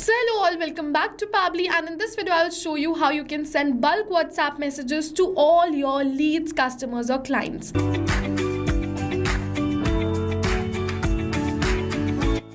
So hello all, welcome back to Pabbly, and in this video I'll show you how you can send bulk WhatsApp messages to all your leads, customers or clients.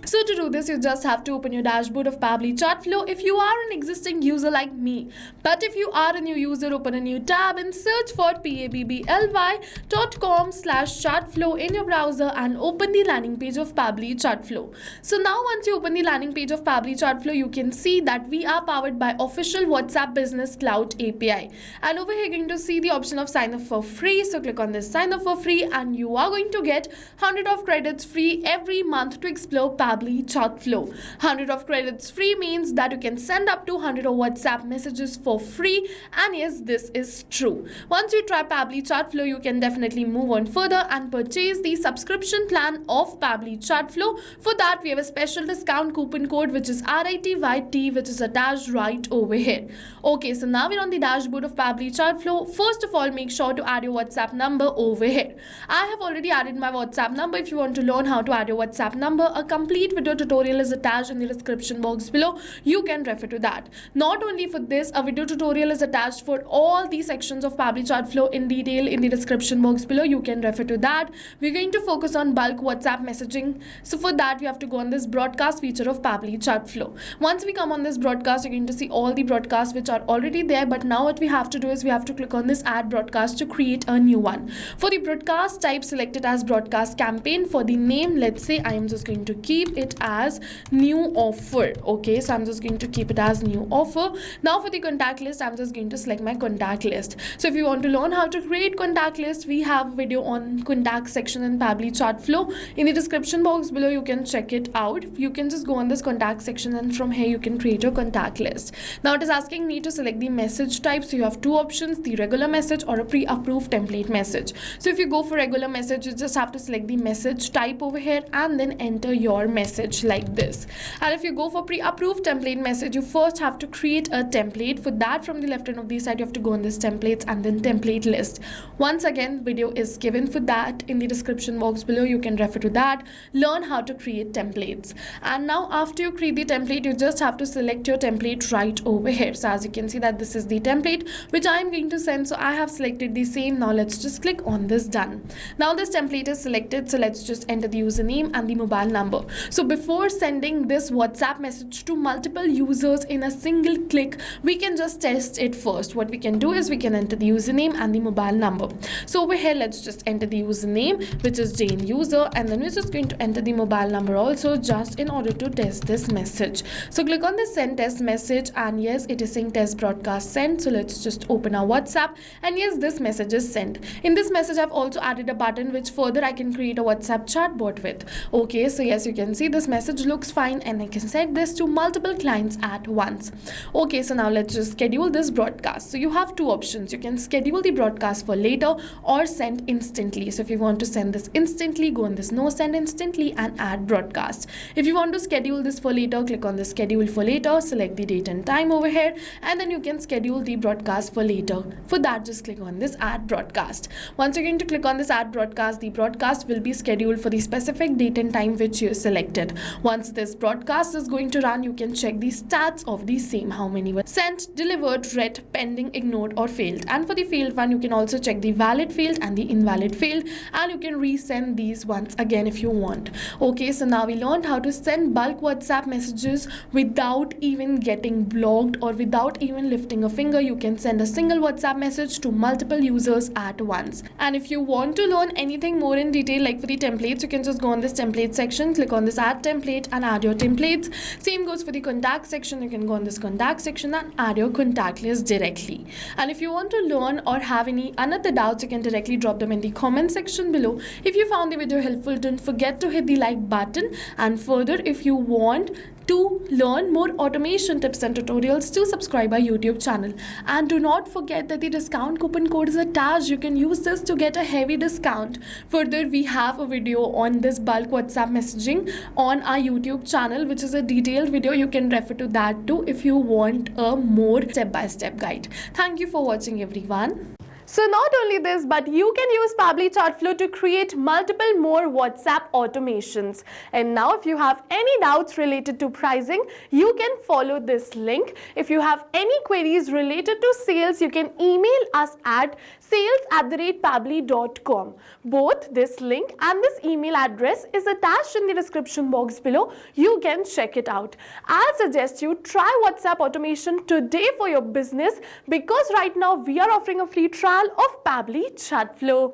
So to do this, you just have to open your dashboard of Pabbly Chatflow if you are an existing user like me. But if you are a new user, open a new tab and search for pabbly.com/chatflow in your browser and open the landing page of Pabbly Chatflow. So now once you open the landing page of Pabbly Chatflow, you can see that we are powered by official WhatsApp Business Cloud API. And over here you're going to see the option of sign up for free. So click on this sign up for free and you are going to get 100 of credits free every month to explore Pabbly Chatflow. 100 of credits free means that you can send up to 100 of WhatsApp messages for free, and yes, this is true. Once you try Pabbly Chatflow, you can definitely move on further and purchase the subscription plan of Pabbly Chatflow. For that, we have a special discount coupon code which is RITYT, which is attached right over here. Okay, so now we're on the dashboard of Pabbly Chatflow. First of all, make sure to add your WhatsApp number over here. I have already added my WhatsApp number. If you want to learn how to add your WhatsApp number, a complete video tutorial is attached in the description box below. You can refer to that. Not only for this, a video tutorial is attached for all the sections of Pabbly Chatflow in detail in the description box below. You can refer to that. We're going to focus on bulk WhatsApp messaging. So for that, we have to go on this broadcast feature of Pabbly Chatflow. Once we come on this broadcast, you're going to see all the broadcasts which are already there. But now what we have to do is we have to click on this add broadcast to create a new one. For the broadcast type, select it as broadcast campaign. For the name, let's say I am just going to keep it as new offer. Okay, so I'm just going to keep it as new offer. Now for the contact list, I'm just going to select my contact list. So if you want to learn how to create contact list, we have a video on contact section in Pabbly Chatflow in the description box below. You can check it out. You can just go on this contact section and from here you can create your contact list. Now it is asking me to select the message type. So you have two options, the regular message or a pre-approved template message. So if you go for regular message, you just have to select the message type over here and then enter your message like this. And if you go for pre-approved template message, you first have to create a template. For that, from the left hand of the side, you have to go on this templates and then template list. Once again, video is given for that in the description box below. You can refer to that. Learn how to create templates. And now after you create the template, you just have to select your template right over here. So as you can see that this is the template which I am going to send. So I have selected the same. Now let's just click on this done. Now this template is selected. So let's just enter the username and the mobile number. So before sending this WhatsApp message to multiple users in a single click, we can just test it first. What we can do is we can enter the username and the mobile number. So over here, let's just enter the username, which is Jane user, and then we're just going to enter the mobile number also just in order to test this message. So click on the send test message, and yes, it is saying test broadcast sent. So let's just open our WhatsApp, and yes, this message is sent. In this message, I've also added a button which further I can create a WhatsApp chatbot with. Okay, so yes, you can see this message looks fine and I can send this to multiple clients at once. Okay, so now let's just schedule this broadcast. So you have two options. You can schedule the broadcast for later or send instantly. So if you want to send this instantly, go on this no send instantly and add broadcast. If you want to schedule this for later, click on the schedule for later, select the date and time over here, and then you can schedule the broadcast for later. For that, just click on this add broadcast. Once you're going to click on this add broadcast, the broadcast will be scheduled for the specific date and time which you selected. Once this broadcast is going to run, you can check the stats of the same, how many were sent, delivered, read, pending, ignored or failed. And for the failed one, you can also check the valid failed and the invalid failed, and you can resend these once again if you want. Okay, so now we learned how to send bulk WhatsApp messages without even getting blocked or without even lifting a finger. You can send a single WhatsApp message to multiple users at once. And if you want to learn anything more in detail, like for the templates, you can just go on this template section, click on this add template and add your templates. Same goes for the contact section. You can go on this contact section and add your contact list directly. And if you want to learn or have any another doubts, you can directly drop them in the comment section below. If you found the video helpful, don't forget to hit the like button. And further, if you want to learn more automation tips and tutorials, to subscribe our YouTube channel. And do not forget that the discount coupon code is attached. You can use this to get a heavy discount. Further, we have a video on this bulk WhatsApp messaging on our YouTube channel, which is a detailed video. You can refer to that too if you want a more step-by-step guide. Thank you for watching, everyone. So not only this, but you can use Pabbly Chatflow to create multiple more WhatsApp automations. And now if you have any doubts related to pricing, you can follow this link. If you have any queries related to sales, you can email us at sales@pabbly.com. Both this link and this email address is attached in the description box below. You can check it out. I'll suggest you try WhatsApp automation today for your business, because right now we are offering a free trial of Pabbly Chatflow.